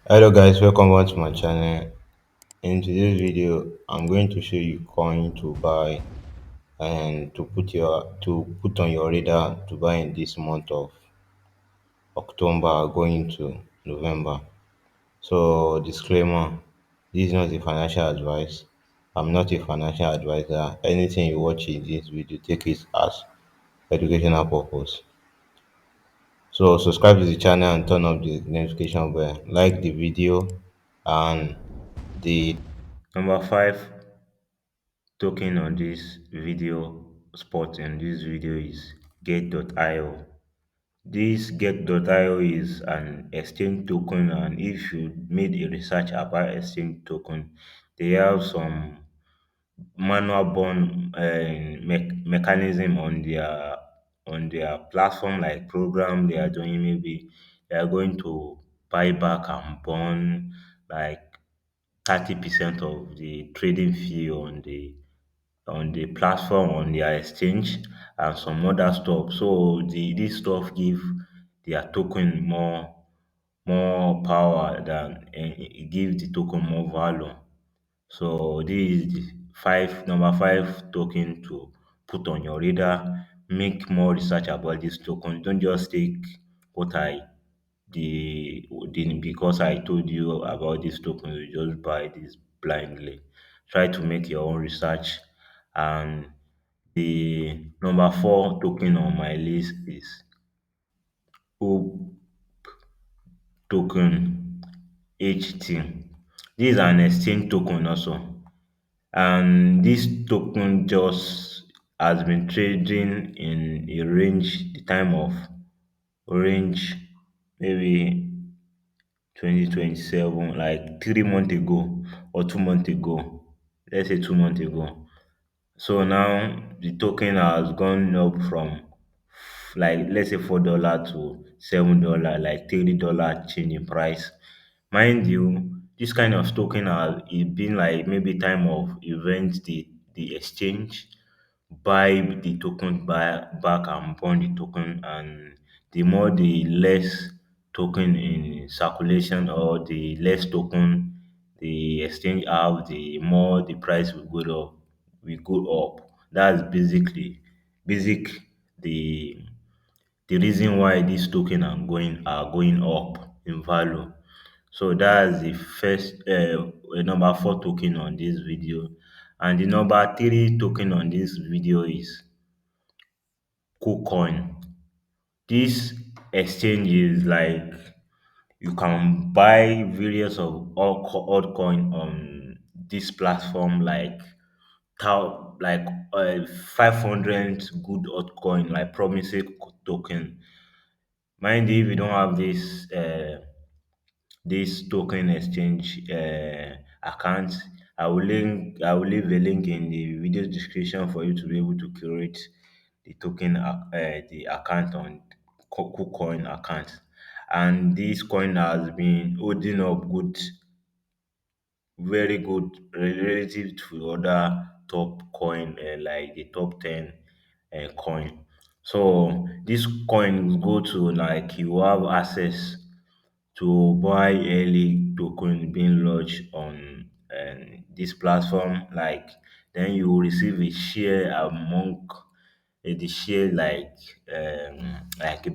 Hello guys, welcome back to my channel. In today's video, I'm going to show you coin to buy and to put on your radar to buy in this month of October going to November. So disclaimer, this is not a financial advice. I'm not a financial advisor. Anything you watch in this video, take it as educational purpose. So subscribe to the channel and turn on the notification bell. Like the video and the number five token on this video spot in this video is get.io. This get.io is an exchange token, and if you made a research about exchange token, they have some manual born mechanism on their platform, like program they are doing. Maybe they are going to buy back and burn like 30% of the trading fee on the platform, on their exchange, and some other stuff. So this stuff give their token more power than it gives the token more value. So this is the number five token to put on your radar. Make more research about this token. Don't just take what I the because I told you about this token, you just buy this blindly. Try to make your own research. And the number four token on my list is Hope token HT. This is an exchange token also. And this token just has been trading in a range, the time of range maybe 2027, like 3 months ago or 2 months ago. Let's say 2 months ago. So now the token has gone up from like let's say $4 to $7, like $3 change in price. Mind you, this kind of token has it been like maybe time of event the exchange buy the token back and burn the token, and the more the less token in circulation or the less token the exchange have, the more the price will go up. That's basic the reason why these token are going up in value. So that's the first number four token on this video. And the number three token on this video is KuCoin. This exchange is like you can buy various of altcoin on this platform, like like 500 good altcoin, like promising token. Mind you, if you don't have this token exchange account, I will leave a link in the video description for you to be able to create the the account on KuCoin account. And this coin has been holding up good, very good relative to other top coin, like the top 10 coin. So this coin will go to, like, you have access to buy early token being launched on this platform. Like, then you will receive a share among the share, like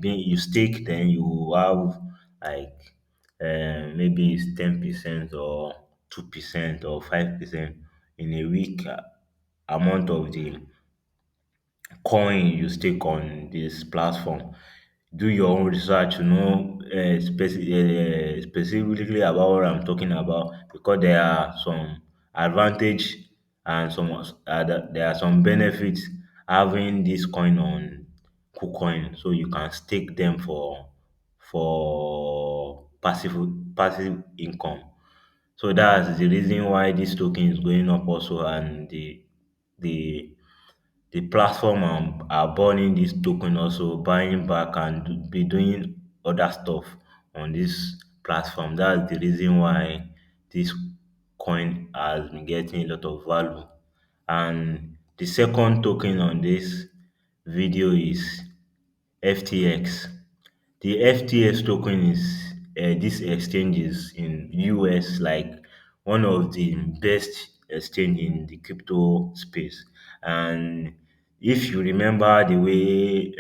being you stake, then you have like maybe it's 10% or 2% or 5% in a week, amount of the coin you stake on this platform. Do your own research to know specifically about what I'm talking about, because there are some advantage and there are some benefits having this coin on KuCoin, so you can stake them for passive income. So that's the reason why this token is going up also, and the the platform are burning this token, also buying back and be doing other stuff on this platform. That's the reason why this coin has been getting a lot of value. And the second token on this video is FTX. The FTX token is these exchanges in US, like one of the best exchange in the crypto space. And if you remember the way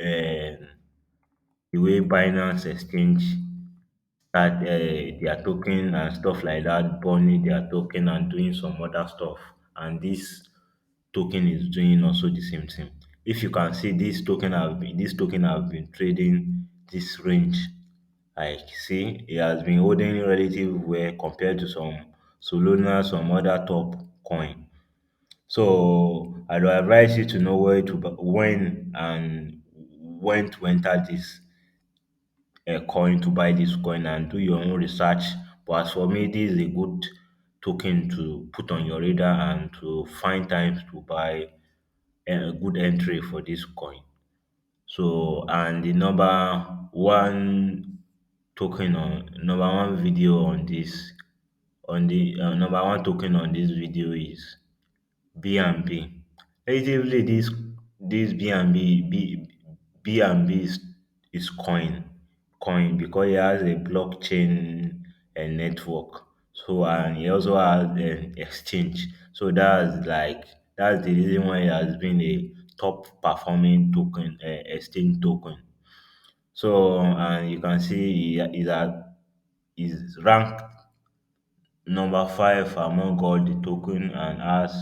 Binance Exchange start their token and stuff like that, burning their token and doing some other stuff, and this token is doing also the same thing. If you can see, this token have been trading this range. Like, see, it has been holding relative well compared to some Solana, some other top coin. So I would advise you to know when to enter this coin, to buy this coin, and do your own research. But as for me, this is a good token to put on your radar and to find times to buy a good entry for this coin. So, and the number one video on this, on the number one token on this video is B&B. Relatively, this B&B is coin because it has a blockchain and network. So, and it also has an exchange. So that's the reason why it has been a top performing token, exchange token. So, and you can see is ranked number five among all the token and has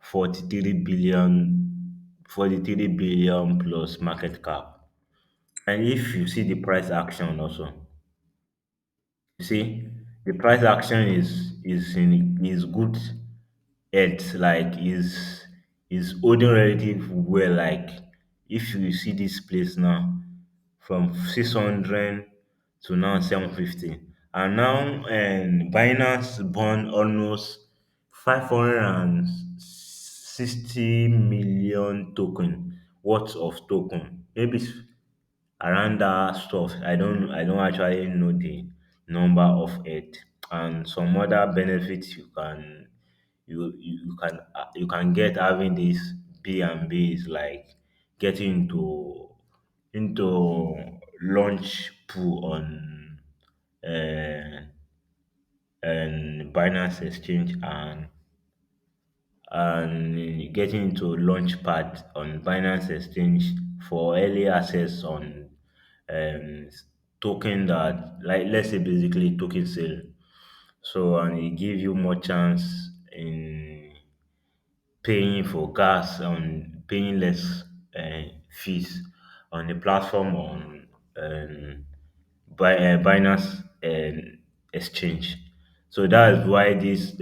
43 billion 43 billion plus market cap. And if you see the price action also, you see the price action is good health, like is holding relative well. Like, if you see this place now, from 600 to now 750, and now Binance burned almost 560 million token worth of token, maybe around that stuff. I don't actually know the number of it, and some other benefits you can get having this B&B is like getting into launch pool on uh, and Binance Exchange, and getting into Launchpad on Binance Exchange for early access on um, token that, like, let's say basically token sale. So, and it give you more chance in paying for gas and paying less fees on the platform on Binance exchange. So that's why this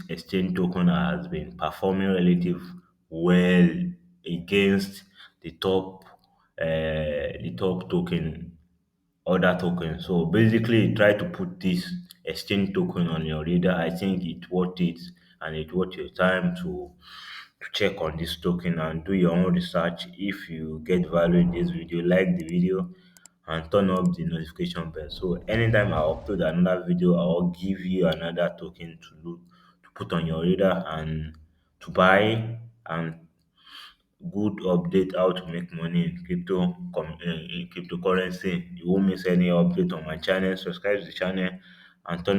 exchange token has been performing relative well against the top the top token other token. So basically, try to put this exchange token on your radar. I think it's worth it, and it's worth your time to check on this token and do your own research. If you get value in this video, like the video and turn up the notification bell. So anytime I upload another video, I'll give you another token to put on your radar and to buy, and good update how to make money in in cryptocurrency. You won't miss any update on my channel. Subscribe to the channel and turn